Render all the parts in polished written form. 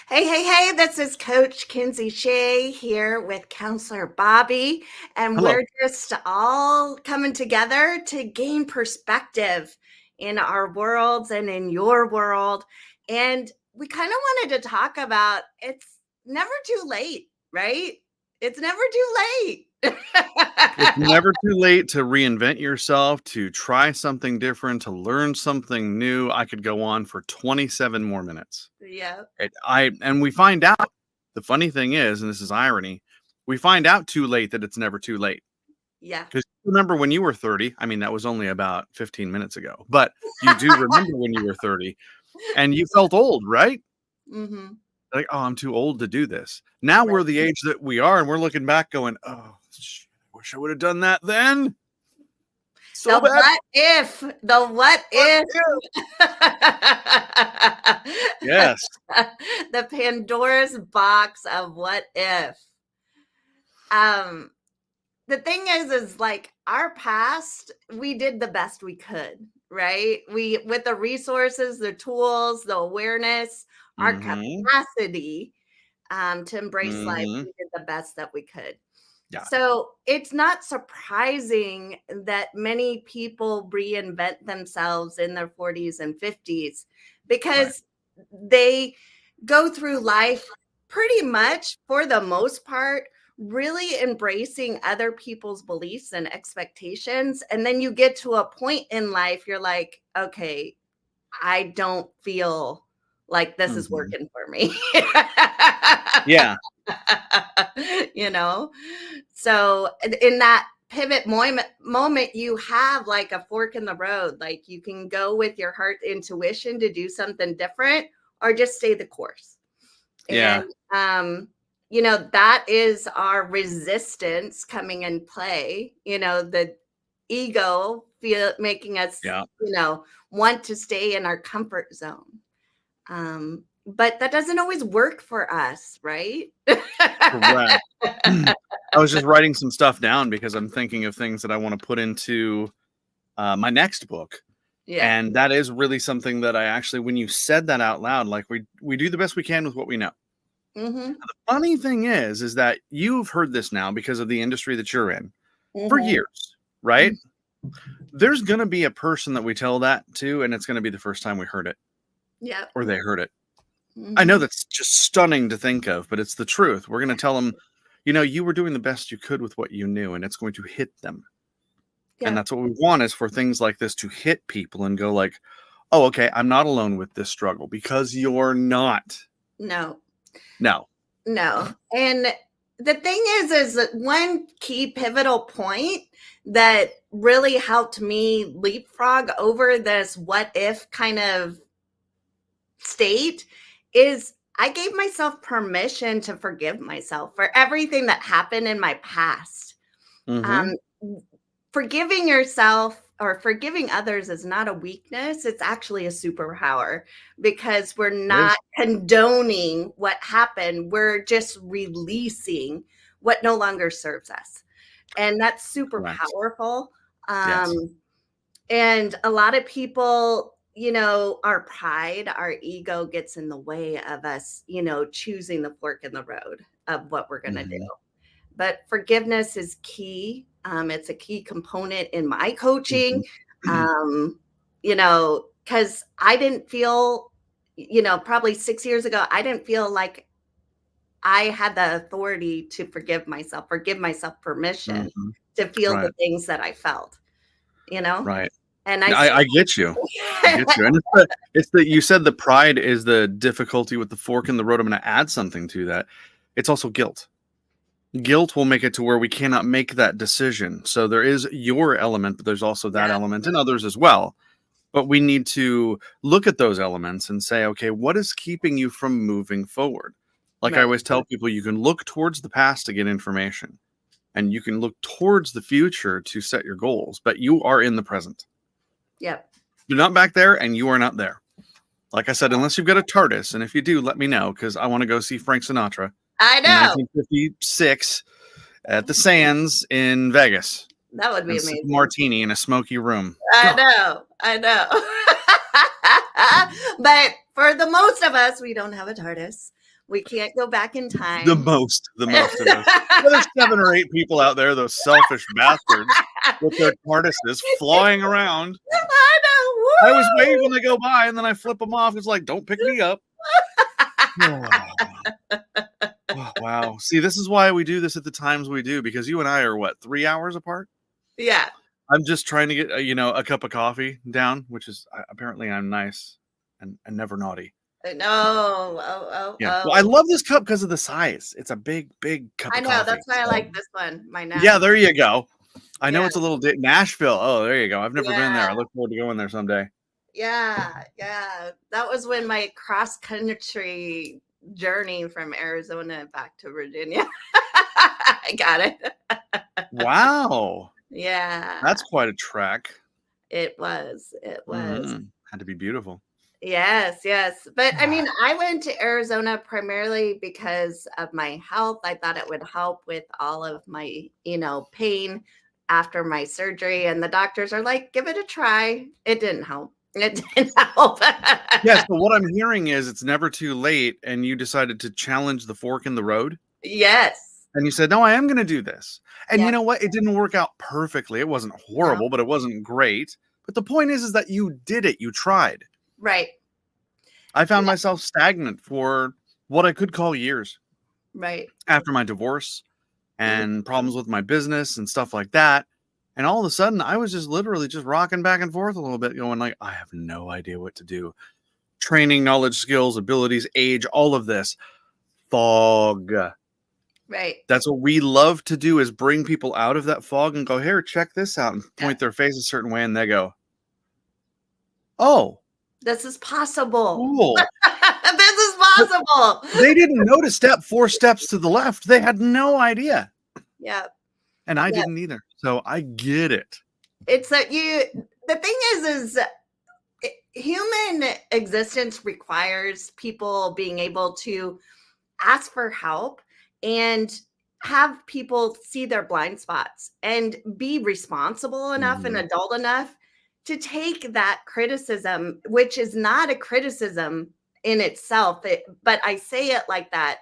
Hey, this is Coach Kinsey Shae here with Counselor Bobby, and Hello. we're just all coming together to gain perspective in our worlds and in your world. And we kind of wanted to talk about it's never too late, right? It's never too late. It's never too late to reinvent yourself, to try something different, to learn something new. I could go on for 27 more minutes. Yeah. And we find out, the funny thing is, and this is irony, we find out too late that it's never too late. Yeah. Because remember when you were 30, I mean, that was only about 15 minutes ago, but you do remember when you were 30 and you felt old, right? Mm-hmm. Like, oh, I'm too old to do this. Now Right. we're the age that we are, and we're looking back going, oh, shit, I wish I would have done that then. So The bad. what if. Yes. The Pandora's box of what if. The thing is like our past, we did the best we could, right? We, with the resources, the tools, the awareness, our capacity to embrace life, we did the best that we could. Yeah. So it's not surprising that many people reinvent themselves in their 40s and 50s because they go through life pretty much, for the most part, really embracing other people's beliefs and expectations. And then you get to a point in life, you're like, okay, I don't feel like this is working for me. Yeah. You know, so in that pivot moment, you have like a fork in the road. Like you can go with your heart intuition to do something different or just stay the course. Yeah. And you know, that is our resistance coming in play, you know, the ego making us, Yeah. you know, want to stay in our comfort zone. But that doesn't always work for us, right? Correct. I was just writing some stuff down because I'm thinking of things that I want to put into my next book. Yeah. And that is really something that I actually, when you said that out loud, like we do the best we can with what we know. Mm-hmm. The funny thing is that you've heard this now because of the industry that you're in for Mm-hmm. years, right? There's going to be a person that we tell that to, and it's going to be the first time we heard it. Yeah. Or they heard it. Mm-hmm. I know that's just stunning to think of, but it's the truth. We're going to tell them, you know, you were doing the best you could with what you knew, and it's going to hit them. Yeah. And that's what we want, is for things like this to hit people and go like, oh, okay, I'm not alone with this struggle, because you're not. No. And the thing is that one key pivotal point that really helped me leapfrog over this what if kind of state is I gave myself permission to forgive myself for everything that happened in my past. Forgiving yourself or forgiving others is not a weakness. It's actually a superpower, because we're not condoning what happened. We're just releasing what no longer serves us. And that's super powerful. And a lot of people, you know, our pride, our ego gets in the way of us, you know, choosing the fork in the road of what we're going to do. But forgiveness is key. It's a key component in my coaching, you know, because I didn't feel, you know, probably 6 years ago, I didn't feel like I had the authority to forgive myself or give myself permission to feel the things that I felt, you know? Right. And I get you. I get you. And it's that you said the pride is the difficulty with the fork in the road. I'm going to add something to that. It's also guilt. Guilt will make it to where we cannot make that decision. So there is your element, but there's also that element and others as well. But we need to look at those elements and say, okay, what is keeping you from moving forward? Like I always tell people, you can look towards the past to get information, and you can look towards the future to set your goals, but you are in the present. Yep. You're not back there, and you are not there. Like I said, unless you've got a TARDIS, and if you do, let me know, because I want to go see Frank Sinatra. I know. In 1956 at the Sands in Vegas. That would be amazing. Martini in a smoky room. I know. But For the most of us, we don't have a TARDIS. We can't go back in time. The most of us. Well, there's 7 or 8 people out there, those selfish bastards, with their TARDISes flying around. I know. I was waving when they go by, and then I flip them off. It's like, don't pick me up. Oh, wow. See, this is why we do this at the times we do, because you and I are, what, 3 hours apart? Yeah. I'm just trying to get, a cup of coffee down, which is, apparently I'm nice and never naughty. No. Yeah. Well, I love this cup because of the size. It's a big, big cup of coffee. I know. That's why I like this one. My Nashville. Yeah, there you go. I know it's a little Nashville. Oh, there you go. I've never been there. I look forward to going there someday. Yeah. That was when my cross-country journey from Arizona back to Virginia. I got it. Wow. Yeah. That's quite a trek. It was. Had to be beautiful. Yes. But I mean, I went to Arizona primarily because of my health. I thought it would help with all of my, pain after my surgery. And the doctors are like, give it a try. It didn't help. It didn't help. Yes, but what I'm hearing is it's never too late. And you decided to challenge the fork in the road. Yes. And you said, no, I am going to do this. And you know what? It didn't work out perfectly. It wasn't horrible, but it wasn't great. But the point is that you did it. You tried. Right. I found myself stagnant for what I could call years. Right. After my divorce and problems with my business and stuff like that. And all of a sudden, I was just literally just rocking back and forth a little bit, going like, I have no idea what to do. Training, knowledge, skills, abilities, age, all of this. Fog. Right. That's what we love to do, is bring people out of that fog and go, here, check this out, and point their face a certain way, and they go, oh. This is possible. Cool. This is possible. They didn't know to 4 steps to the left. They had no idea. Yeah. And I didn't either. So I get it. It's that the thing is human existence requires people being able to ask for help and have people see their blind spots and be responsible enough and adult enough to take that criticism, which is not a criticism in itself, but I say it like that,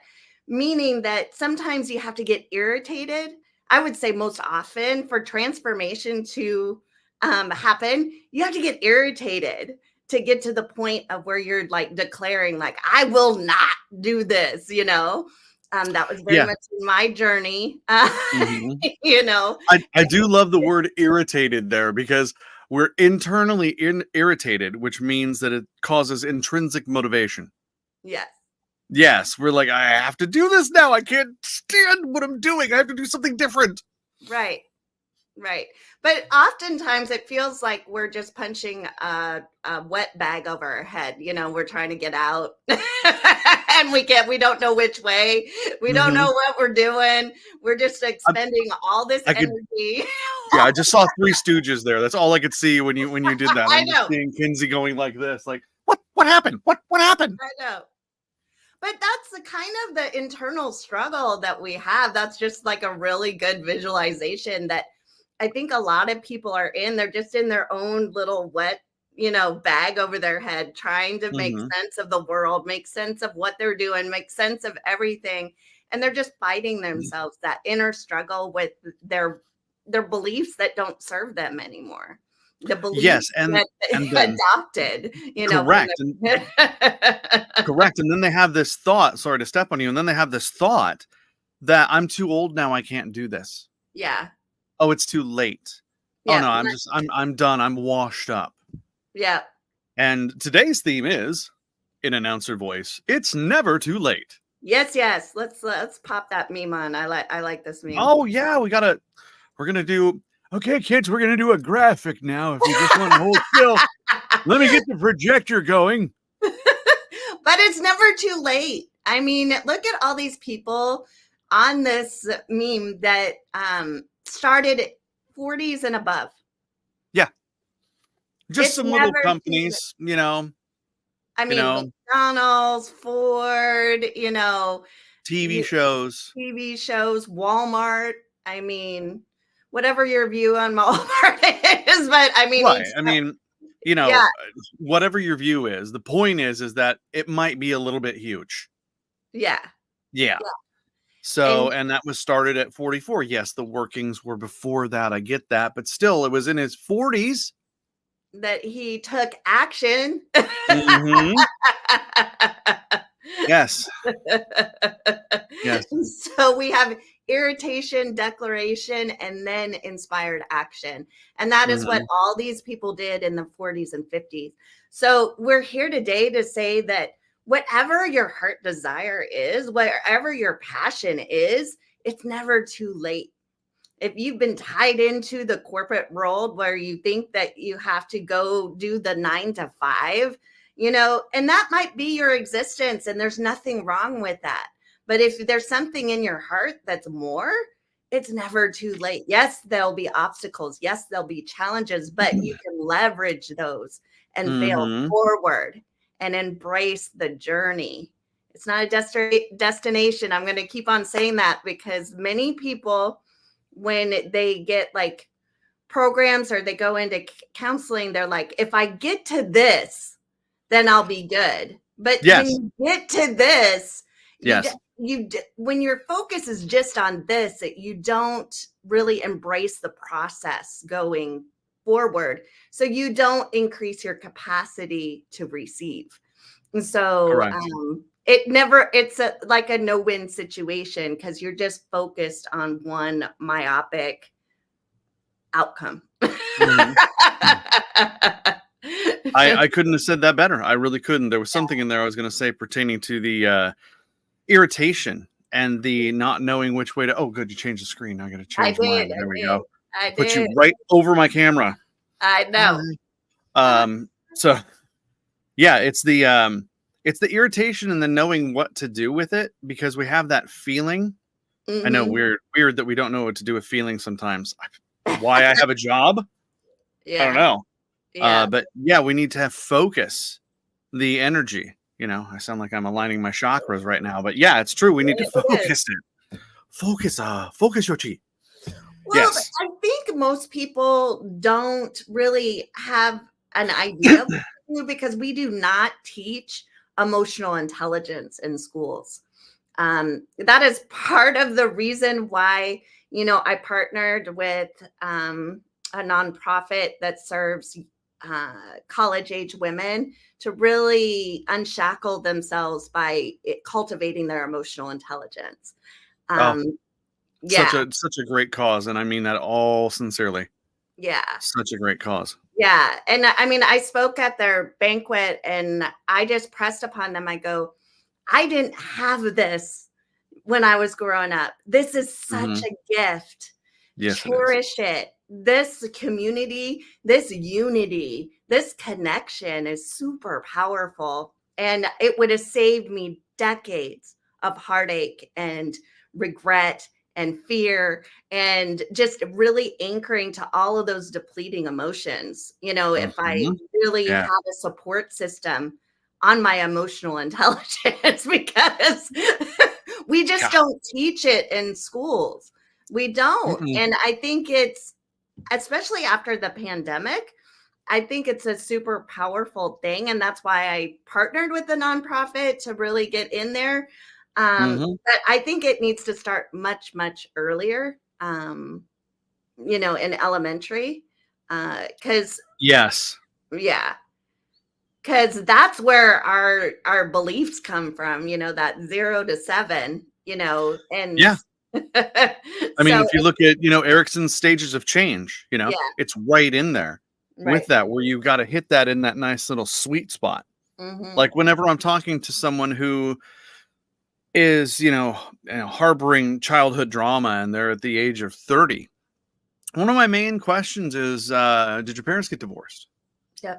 meaning that sometimes you have to get irritated. I would say most often for transformation to happen, you have to get irritated to get to the point of where you're like declaring like, I will not do this, that was very much my journey, I do love the word irritated there, because we're internally irritated, which means that it causes intrinsic motivation. Yes, we're like, I have to do this now. I can't stand what I'm doing. I have to do something different. Right. But oftentimes it feels like we're just punching a wet bag over our head. We're trying to get out and we don't know which way. We don't know what we're doing. We're just expending all this energy. I just saw 3 Stooges there. That's all I could see when you did that. I I'm know. just seeing Kinsey going like this, like, what happened? What happened? I know. But that's the kind of the internal struggle that we have. That's just like a really good visualization that I think a lot of people are in. They're just in their own little wet, bag over their head, trying to make sense of the world, make sense of what they're doing, make sense of everything. And they're just fighting themselves, that inner struggle with their beliefs that don't serve them anymore. The beliefs and adopted, correct. Correct. And then they have this thought, sorry to step on you. And then they have this thought that I'm too old now. I can't do this. Yeah. Oh, it's too late. Oh no, I'm done. I'm washed up. Yeah. And today's theme is, in announcer voice, it's never too late. Yes. Let's pop that meme on. I like this meme. Oh yeah, we're gonna do. Okay, kids, we're gonna do a graphic now. If you just want to hold still, let me get the projector going. But it's never too late. I mean, look at all these people on this meme that started 40s and above. Yeah. Just some little companies, I mean, McDonald's, Ford, TV shows, Walmart. I mean, whatever your view on Walmart is, but I mean, right. I mean, you know, Yeah. whatever your view is, the point is that it might be a little bit huge. Yeah. Yeah. Yeah. So, and that was started at 44. Yes, the workings were before that. I get that. But still, it was in his 40s. That he took action. Mhm. Yes. Yes. So we have irritation, declaration, and then inspired action. And that is what all these people did in the 40s and 50s. So we're here today to say that whatever your heart desire is, wherever your passion is, it's never too late. If you've been tied into the corporate world where you think that you have to go do the 9 to 5, you know, and that might be your existence, and there's nothing wrong with that. But if there's something in your heart that's more, it's never too late. Yes, there'll be obstacles. Yes, there'll be challenges, but you can leverage those and fail forward and embrace the journey. It's not a destination. I'm going to keep on saying that because many people, when they get like programs or they go into counseling, they're like, if I get to this, then I'll be good. But when you get to this, when your focus is just on this, you don't really embrace the process going forward. So you don't increase your capacity to receive. And so it's like a no-win situation because you're just focused on one myopic outcome. I couldn't have said that better. I really couldn't. There was something in there I was going to say pertaining to the irritation and the not knowing which way to. Oh, good. You changed the screen. I got to change mine. There we go. I put you right over my camera. I know. So yeah, it's the irritation and the knowing what to do with it because we have that feeling. I know weird that we don't know what to do with feelings sometimes. Why I have a job? I don't know. But yeah, we need to have focus, the energy. You know, I sound like I'm aligning my chakras right now, but yeah, it's true. We need to focus it. Focus your chi. Well, yes. I think most people don't really have an idea because we do not teach emotional intelligence in schools. That is part of the reason why, you know, I partnered with a nonprofit that serves college age women to really unshackle themselves by cultivating their emotional intelligence. Such a great cause. And I mean that all sincerely. Yeah. Such a great cause. Yeah. And I mean, I spoke at their banquet and I just pressed upon them. I go, I didn't have this when I was growing up. This is such a gift. Yes, cherish it. This community, this unity, this connection is super powerful. And it would have saved me decades of heartache and regret and fear and just really anchoring to all of those depleting emotions. You know, if I really have a support system on my emotional intelligence, because we just don't teach it in schools. We don't. And I think it's, especially after the pandemic, I think it's a super powerful thing. And that's why I partnered with the nonprofit to really get in there. But I think it needs to start much, much earlier, you know, in elementary. Because because that's where our beliefs come from, you know, that 0 to 7, you know, and I mean, if you look at, you know, Erickson's stages of change, you know, it's right in there with that, where you've got to hit that in that nice little sweet spot. Like whenever I'm talking to someone who is, you know, harboring childhood drama and they're at the age of 30, one of my main questions is, did your parents get divorced?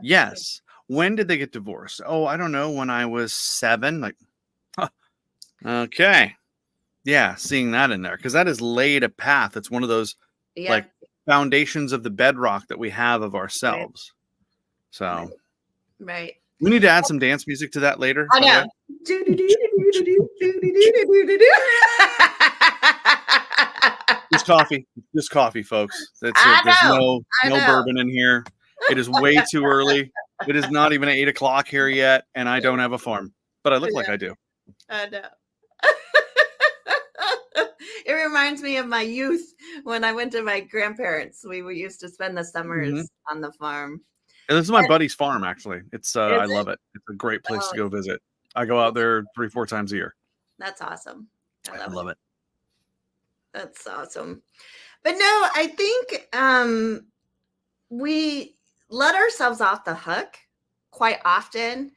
Yes. When did they get divorced? Oh, I don't know. When I was 7. Like, okay. Yeah, seeing that in there, because that has laid a path. It's one of those like foundations of the bedrock that we have of ourselves. So we need to add some dance music to that later. I know. Just coffee, folks. That's it. There's no bourbon in here. It is way too early. It is not even 8 o'clock here yet, and I don't have a farm, but I look like I do. I know. It reminds me of my youth when I went to my grandparents. We used to spend the summers on the farm. And this is my buddy's farm, actually. It's I Is love it? it. It's a great place Oh, to go visit. I go out there 3-4 times a year. that's awesome. I I love love it. it. That's awesome. But no, I think we let ourselves off the hook quite often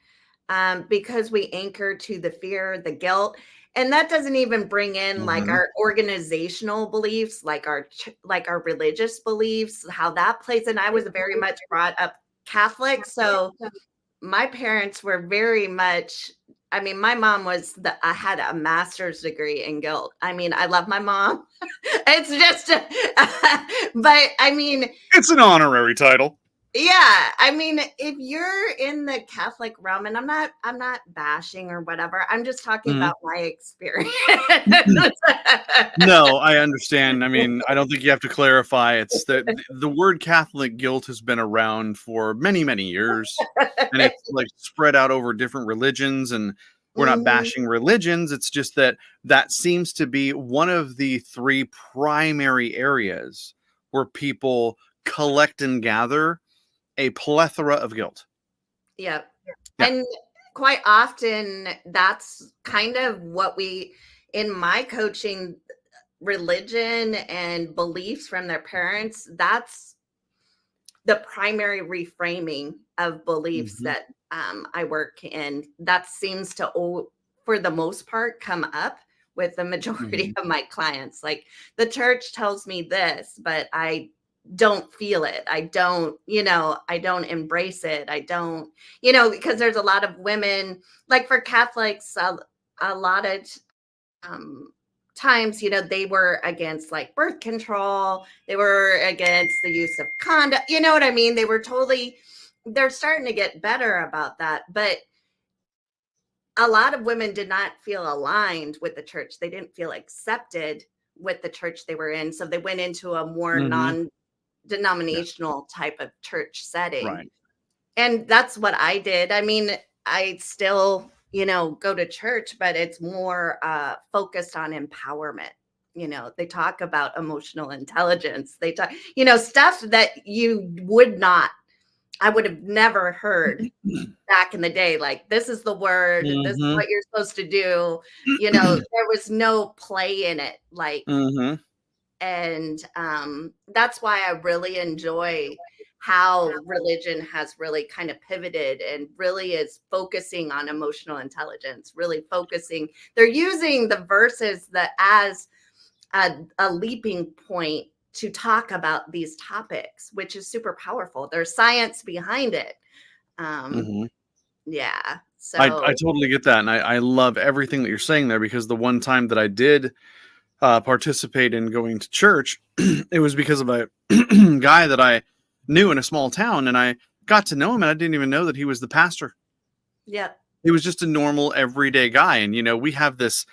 because we anchor to the fear, the guilt, and that doesn't even bring in like Mhm. our organizational beliefs, like our religious beliefs, how that plays in. I was very much brought up Catholic, so my parents were very much. I mean, my mom I had a master's degree in guilt. I mean, I love my mom. It's just, but I mean, It's an honorary title. yeah, I mean, if you're in the Catholic realm, and I'm not bashing or whatever, I'm just talking Mhm. about my experience. No, I understand. I mean, I don't think you have to clarify. It's the word Catholic guilt has been around for many, many years, and it's like spread out over different religions. And we're not Mhm. bashing religions. It's just that that seems to be one of the three primary areas where people collect and gather a plethora of guilt. Yep. Yeah. And quite often, that's kind of what in my coaching, religion and beliefs from their parents, that's the primary reframing of beliefs Mhm. that I work in. That seems to, for the most part, come up with the majority Mhm. of my clients. Like the church tells me this, but I don't feel it. I don't, I don't embrace it. I don't, because there's a lot of women, like for Catholics, a lot of um, times, they were against like birth control. They were against the use of condom. You know what I mean? They're starting to get better about that. But a lot of women did not feel aligned with the church. They didn't feel accepted with the church they were in. So they went into a more Mhm. Yeah. non-denominational type of church setting. Right. And that's what I did. I mean, I still, go to church, but it's more focused on empowerment. They talk about emotional intelligence. They talk, stuff that I would have never heard back in the day. Like, this is the word, this is Mhm. what you're supposed to do. There was no play in it. Like, Mhm. and that's why I really enjoy how religion has really kind of pivoted and really is focusing on emotional intelligence, really focusing. They're using the verses that as a leaping point to talk about these topics, which is super powerful. There's science behind it. Um, Mhm. yeah. I So, totally get that, and I love everything that you're saying there, because the one time that I did participate in going to church, it was because of a guy that I knew in a small town, and I got to know him, and I didn't even know that he was the pastor. yeah. He was just a normal everyday guy, and we have this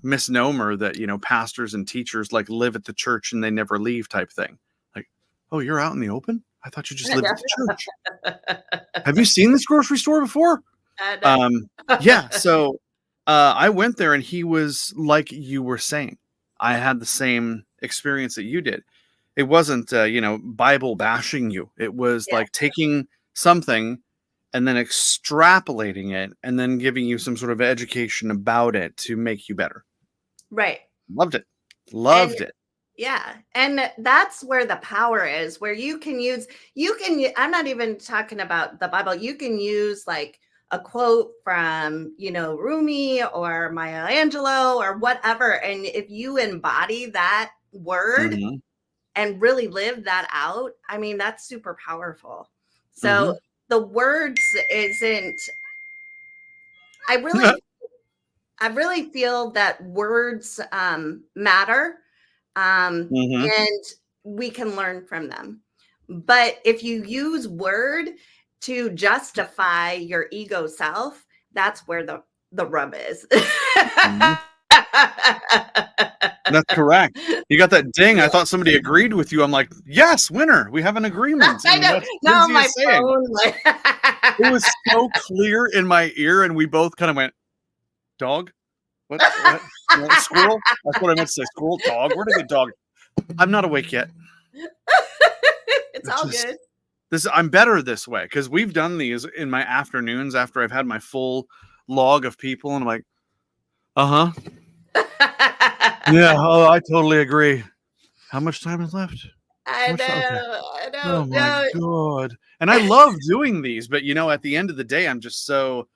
misnomer that pastors and teachers like live at the church and they never leave type thing. Like, oh, you're out in the open? I thought you just lived at the church. Have you seen this grocery store before? I Um, yeah, know. so I went there and he was like you were saying. I had the same experience that you did. It wasn't, Bible bashing you. It was Yeah. like taking something and then extrapolating it and then giving you some sort of education about it to make you better. Right. Loved it. And Loved it. yeah, and that's where the power is, where I'm not even talking about the Bible. You can use like a quote from, Rumi or Maya Angelou or whatever. And if you embody that word Mhm. and really live that out, I mean, that's super powerful. So Mhm. the words isn't, I really, I really feel that words matter, Mhm. and we can learn from them. But if you use word to justify your ego self, that's where the rub is. Mhm. That's correct. You got that ding. I thought somebody agreed with you. I'm like, yes, winner. We have an agreement. I know. No, my phone. Like... It was so clear in my ear, and we both kind of went, dog? What? Squirrel? That's what I meant to say. Squirrel, dog. Where did the dog? I'm not awake yet. It's all good. I'm better this way because we've done these in my afternoons after I've had my full log of people, and I'm like, yeah, oh, I totally agree. How much time is left? I know. Oh my God. And I love doing these, but at the end of the day, I'm just so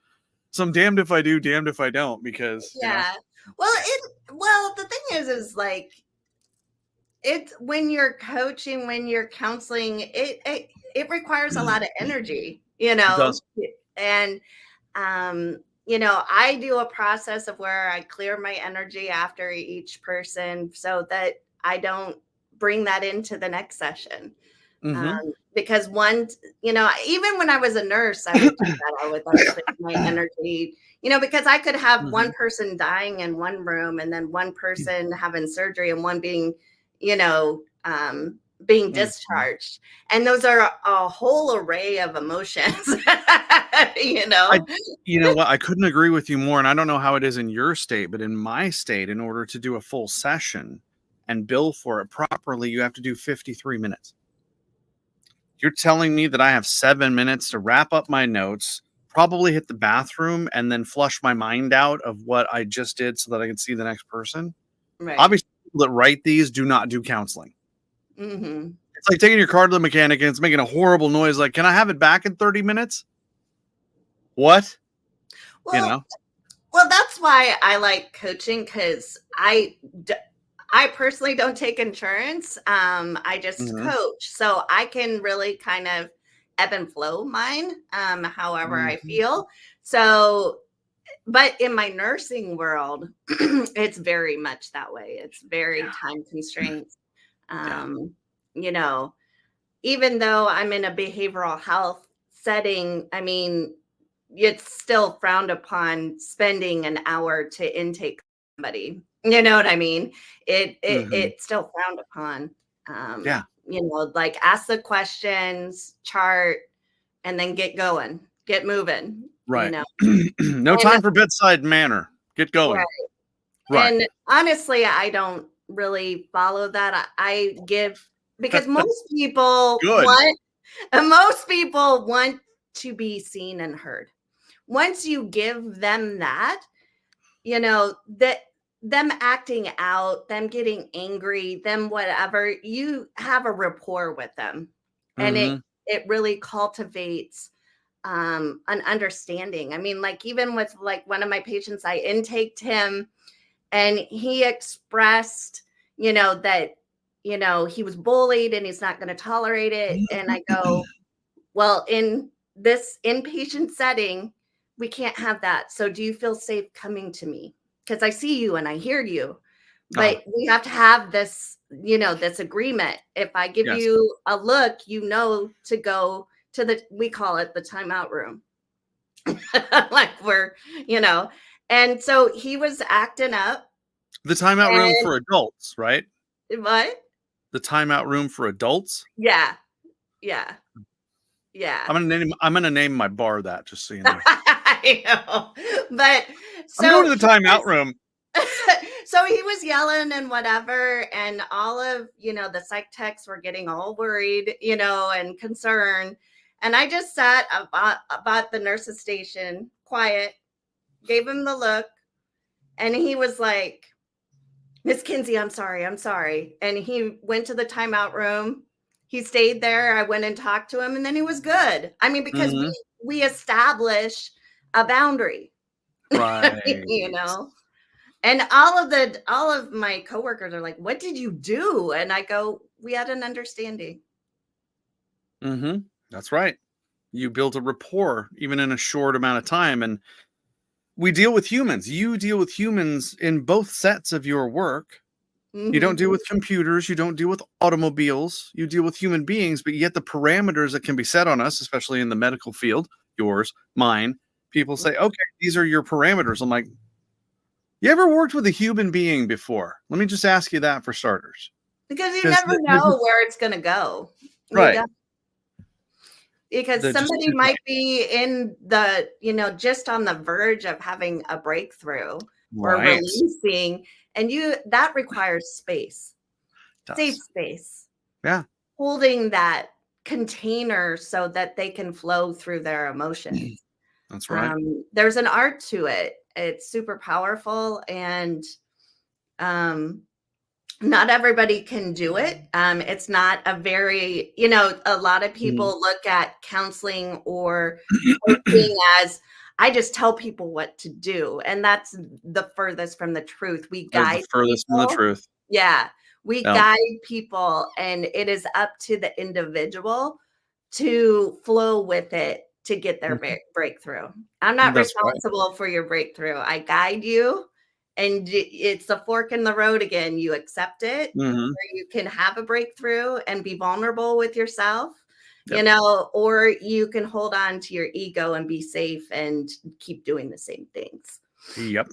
I'm damned if I do, damned if I don't, because well, the thing is like it's when you're coaching, when you're counseling, it requires a lot of energy, It does. and I do a process of where I clear my energy after each person so that I don't bring that into the next session. Because even when I was a nurse, I would do that. I would like clear my energy, because I could have one person dying in one room and then one person having surgery and one being, being discharged. And those are a whole array of emotions, you know what? I couldn't agree with you more. And I don't know how it is in your state, but in my state, in order to do a full session and bill for it properly, you have to do 53 minutes. You're telling me that I have 7 minutes to wrap up my notes, probably hit the bathroom, and then flush my mind out of what I just did so that I can see the next person? Right. Obviously, people that write these do not do counseling. It's like taking your car to the mechanic and it's making a horrible noise. Like, can I have it back in 30 minutes? What? Well, that's why I like coaching, because I personally don't take insurance. I just coach, so I can really kind of ebb and flow mine, however I feel. So, but in my nursing world, it's very much that way. It's very time constraints. Even though I'm in a behavioral health setting, I mean, it's still frowned upon spending an hour to intake somebody. You know what I mean? It's still frowned upon. Like ask the questions, chart, and then get going, get moving. Right. No time for bedside manner. Get going. Right. And honestly, I don't really follow that. I give, because most people want to be seen and heard. Once you give them that, that them acting out, them getting angry, them whatever, you have a rapport with them. And it really cultivates an understanding. I mean, like even with like one of my patients, I intaked him and he expressed, that, he was bullied and he's not going to tolerate it. And I go, well, in this inpatient setting, we can't have that. So do you feel safe coming to me? Because I see you and I hear you, but we have to have this, this agreement. If I give you a look, to go to we call it the timeout room. Like and so he was acting up. The timeout room for adults, right? What? The timeout room for adults? Yeah. I'm gonna name my bar that, just so you know. I know. But so I'm going to the timeout room. So he was yelling and whatever, and all of the psych techs were getting all worried, and concerned. And I just sat about the nurse's station, quiet, gave him the look, and he was like, Miss Kinsey, I'm sorry. And he went to the timeout room. He stayed there. I went and talked to him, and then he was good. I mean, because we establish a boundary, right? And all of my coworkers are like, "What did you do?" And I go, "We had an understanding." That's right. You built a rapport even in a short amount of time, and we deal with humans. You deal with humans in both sets of your work. You don't deal with computers. You don't deal with automobiles. You deal with human beings, but yet the parameters that can be set on us, especially in the medical field, yours, mine, people say, okay, these are your parameters. I'm like, You ever worked with a human being before? Let me just ask you that for starters. Because you 'Cause never know where it's going to go. Right. Because somebody might be in the, just on the verge of having a breakthrough or releasing, and that requires space, safe space. Yeah. Holding that container so that they can flow through their emotions. That's right. There's an art to it. It's super powerful, and not everybody can do it. It's not a very, a lot of people look at counseling or coaching as, I just tell people what to do. And that's the furthest from the truth. We guide the furthest from the truth. Yeah. We guide people, and it is up to the individual to flow with it to get their breakthrough. I'm not responsible for your breakthrough. I guide you. And it's a fork in the road again. You accept it, or you can have a breakthrough and be vulnerable with yourself, or you can hold on to your ego and be safe and keep doing the same things. Yep.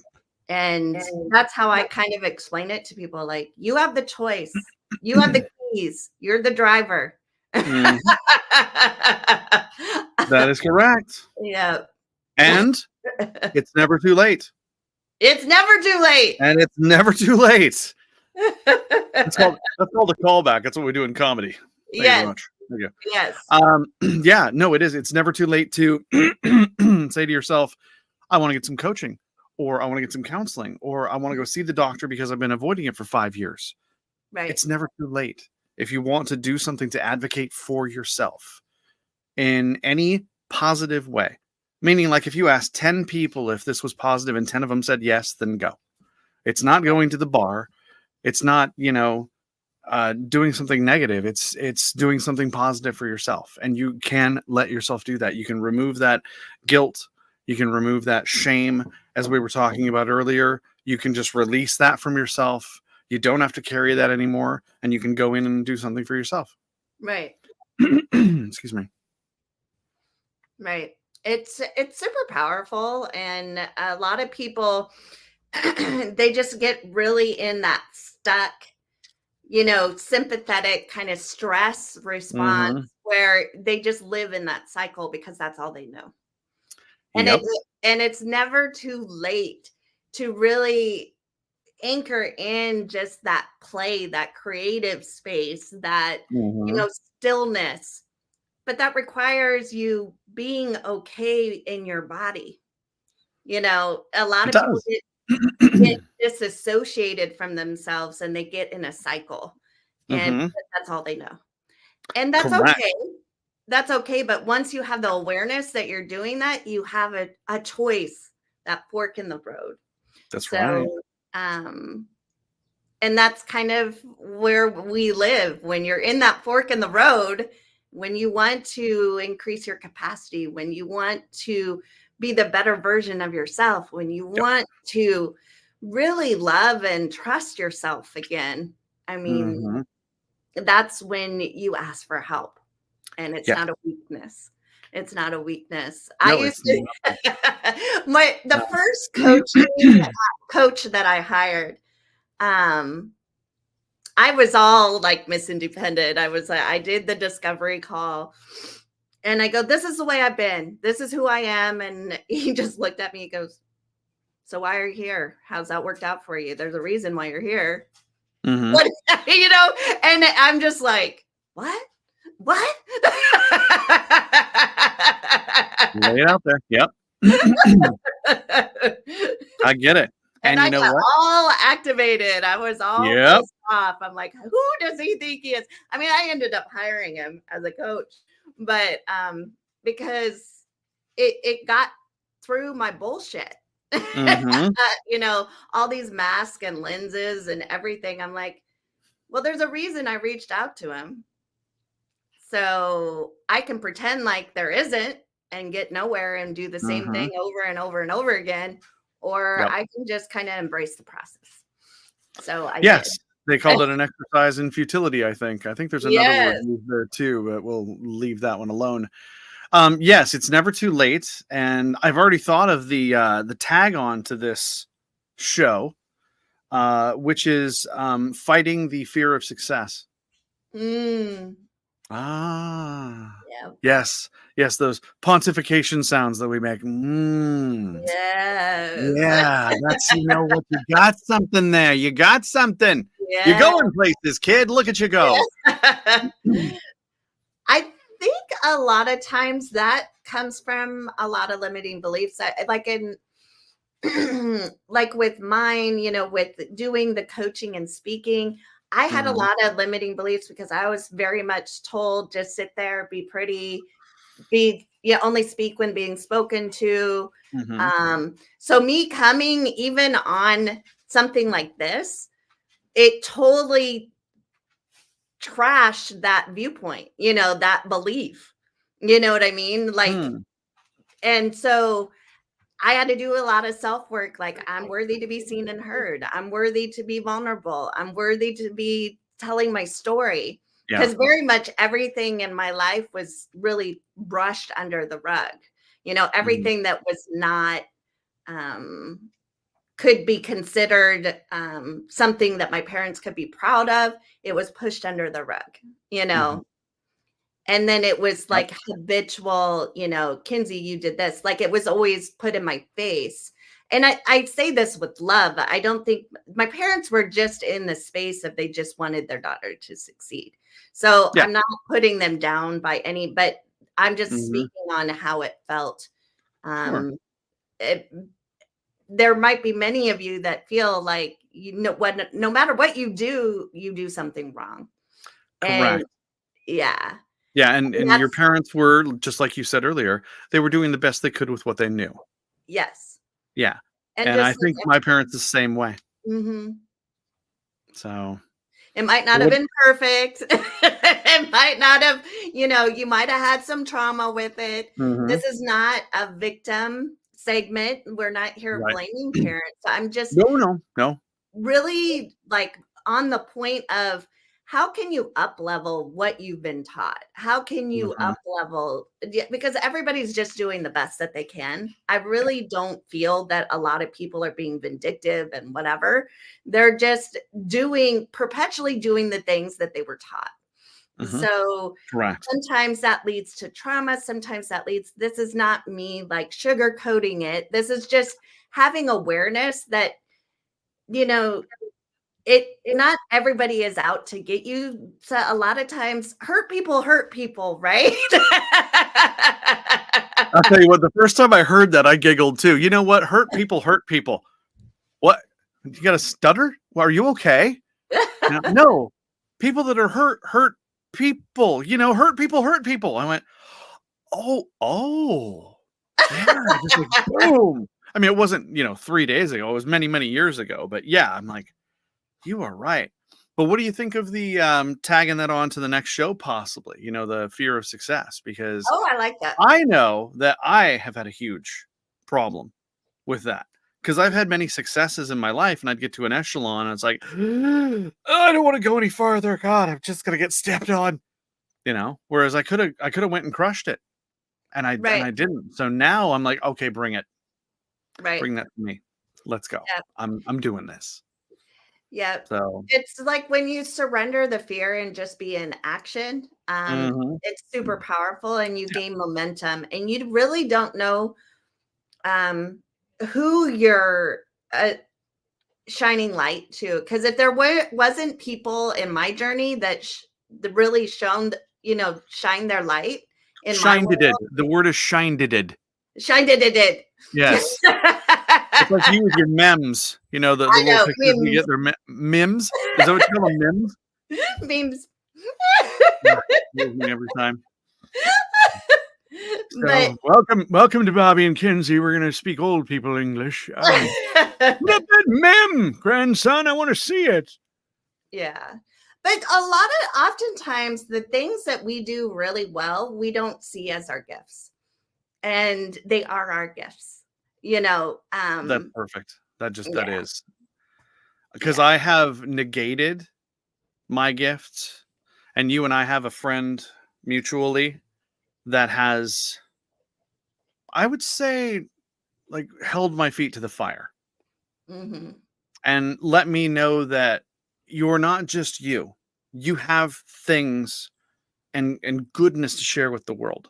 And that's how I kind of explain it to people. Like, you have the choice. You have the keys. You're the driver. That is correct. Yeah. And it's never too late. It's never too late. And it's never too late. That's called a callback. That's what we do in comedy. Thank you very much. Thank you. Yes. Yeah, no, it is. It's never too late to say to yourself, I want to get some coaching, or I want to get some counseling, or I want to go see the doctor because I've been avoiding it for 5 years. Right. It's never too late. If you want to do something to advocate for yourself in any positive way, meaning like if you asked 10 people if this was positive and 10 of them said yes, then go. It's not going to the bar. It's not, doing something negative. It's doing something positive for yourself. And you can let yourself do that. You can remove that guilt. You can remove that shame, as we were talking about earlier. You can just release that from yourself. You don't have to carry that anymore. And you can go in and do something for yourself. Right. Excuse me. Right. It's super powerful, and a lot of people they just get really in that stuck, sympathetic kind of stress response where they just live in that cycle because that's all they know. And it's never too late to really anchor in just that play, that creative space, that stillness. But that requires you being okay in your body. A lot of people get disassociated from themselves, and they get in a cycle, and that's all they know. And that's okay. That's okay. But once you have the awareness that you're doing that, you have a choice, that fork in the road. That's right. And that's kind of where we live. When you're in that fork in the road, when you want to increase your capacity, when you want to be the better version of yourself, when you want to really love and trust yourself again, I mean, that's when you ask for help. And it's not a weakness. It's not a weakness. No, I used to the first coach that I hired, I was all like Miss Independent. I did the discovery call, and I go, this is the way I've been. This is who I am. And he just looked at me. He goes, so why are you here? How's that worked out for you? There's a reason why you're here. What, and I'm just like, what? Lay it out there. Yep. I get it. And I got all activated. I was all pissed off. I'm like, who does he think he is? I mean, I ended up hiring him as a coach, but because it got through my bullshit. All these masks and lenses and everything. I'm like, well, there's a reason I reached out to him. So I can pretend like there isn't and get nowhere and do the same thing over and over and over again. Or I can just kind of embrace the process. So they called it an exercise in futility. I think there's another word used there too, but we'll leave that one alone. Yes, it's never too late, and I've already thought of the tag on to this show, which is fighting the fear of success. Mm. Ah, Yeah. yes, yes, those pontification sounds that we make. Yes. Yeah, that's, you know what, you got something there. You got something. You're Yeah. going places, kid. Look at you go. I think a lot of times that comes from a lot of limiting beliefs. Like in like with mine, you know, with doing the coaching and speaking, I had a lot of limiting beliefs because I was very much told just sit there, be pretty, only speak when being spoken to. So me coming even on something like this, it totally trashed that viewpoint, you know, that belief. You know what I mean? Like, and so I had to do a lot of self work. Like, I'm worthy to be seen and heard. I'm worthy to be vulnerable. I'm worthy to be telling my story. Yeah. Because very much everything in my life was really brushed under the rug. You know, everything that was not, could be considered something that my parents could be proud of, it was pushed under the rug, you know. And then it was like habitual, you know, Kinsey, you did this. Like it was always put in my face. And I say this with love. I don't think my parents were just in the space of they just wanted their daughter to succeed. So I'm not putting them down by any, but I'm just speaking on how it felt. There might be many of you that feel like, you know, what, no matter what you do something wrong. Correct. And yeah. Yeah, and your parents were, just like you said earlier, they were doing the best they could with what they knew. Yes. Yeah. And I just like think my parents the same way. So it might not have been perfect. It might not have, you know, you might have had some trauma with it. This is not a victim segment. We're not here blaming parents. I'm just no. Really like on the point of how can you up level what you've been taught? How can you up level? Because everybody's just doing the best that they can. I really don't feel that a lot of people are being vindictive and whatever. They're just perpetually doing the things that they were taught. So sometimes that leads to trauma. Sometimes this is not me like sugarcoating it. This is just having awareness that, you know, not everybody is out to get you. So a lot of times hurt people, right? I'll tell you what, the first time I heard that, I giggled too. You know what? Hurt people. What? You got a stutter? Well, are you okay? No. People that are hurt people. You know, hurt people. I went, oh. Yeah, just like boom. I mean, it wasn't, 3 days ago. It was many, many years ago. But yeah, I'm like, you are right. But what do you think of the tagging that on to the next show, possibly? You know, the fear of success, because I like that. I know that I have had a huge problem with that, because I've had many successes in my life, and I'd get to an echelon, and it's like, oh, I don't want to go any farther. God, I'm just gonna get stepped on. Whereas I could have went and crushed it, and I didn't. So now I'm like, okay, bring it, bring that to me. Let's go. I'm doing this. Yeah. So it's like when you surrender the fear and just be in action, it's super powerful and you gain momentum, and you really don't know who you're shining light to. Because if there wasn't people in my journey that really shine their light in my world. The word is shined it. Shined it. Yes. It's like you with your memes, the little pictures we get, their memes. Is that what you call them, memes? Memes. Every time. So, welcome to Bobby and Kinsey. We're going to speak old people English. Look at that meme, grandson. I want to see it. Yeah. But oftentimes the things that we do really well, we don't see as our gifts. And they are our gifts. That's perfect. That is, because I have negated my gifts, and you and I have a friend mutually that has, I would say, like, held my feet to the fire. Mhm. and let me know that you're not just you. You have things and goodness to share with the world.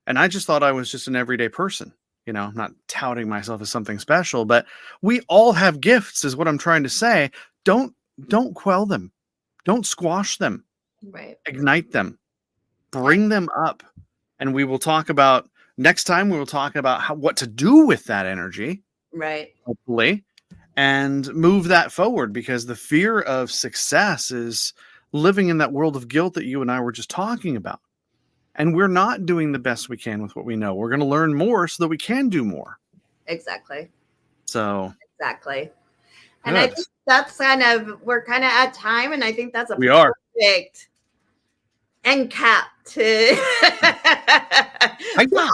And I just thought I was just an everyday person. I'm not touting myself as something special, but we all have gifts, is what I'm trying to say. Don't don't quell them. Don't squash them. Right. Ignite them. Bring them up. And we will talk about next time. We will talk about what to do with that energy, Right. hopefully, and move that forward, because the fear of success is living in that world of guilt that you and I were just talking about. And we're not doing the best we can with what we know. We're going to learn more so that we can do more. Exactly. So, Exactly. And I good. think that's we're kind of at time, and I think that's a We are. perfect end cap to. Hyper.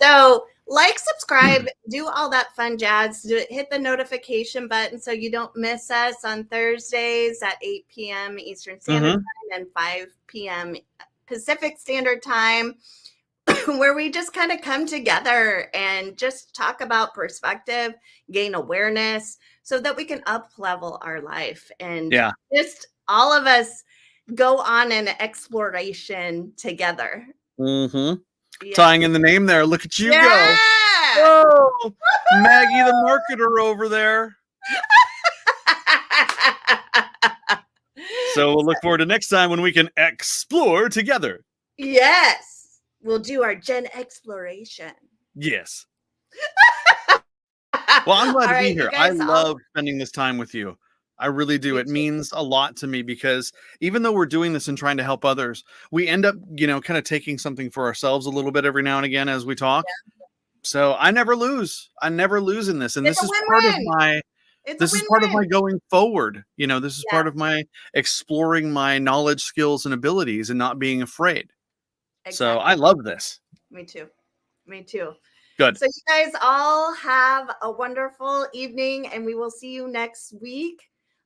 So, like, subscribe, do all that fun jazz. Hit the notification button so you don't miss us on Thursdays at 8 p.m. Eastern Standard Time and 5 p.m. Pacific Standard Time, where we just kind of come together and just talk about perspective, gain awareness, so that we can up level our life and just all of us go on an exploration together. Mm-hmm. Yeah. Tying in the name there. Look at you go. Whoa! Maggie the marketer over there. So we'll look forward to next time when we can explore together. Yes. We'll do our Gen-X-Ploration. Yes. Well, I'm glad to be here. I love spending this time with you. I really do. It means a lot to me, because even though we're doing this and trying to help others, we end up, kind of taking something for ourselves a little bit every now and again as we talk. Yeah. So I never lose. I never lose in this. And this is part of my, part of my going forward. This is part of my exploring my knowledge, skills, and abilities and not being afraid. Exactly. So I love this. Me too. Me too. Good. So you guys all have a wonderful evening, and we will see you next week.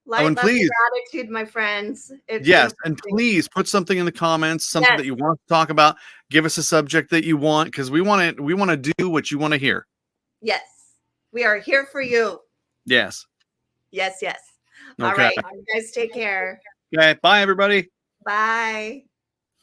Light, love, and gratitude, my friends. Yes, and please put something in the comments, something that you want to talk about. Give us a subject that you want, because we want to do what you want to hear. Yes, we are here for you. Yes. Yes, yes. Okay. All right, you guys take care. Okay, bye, everybody. Bye.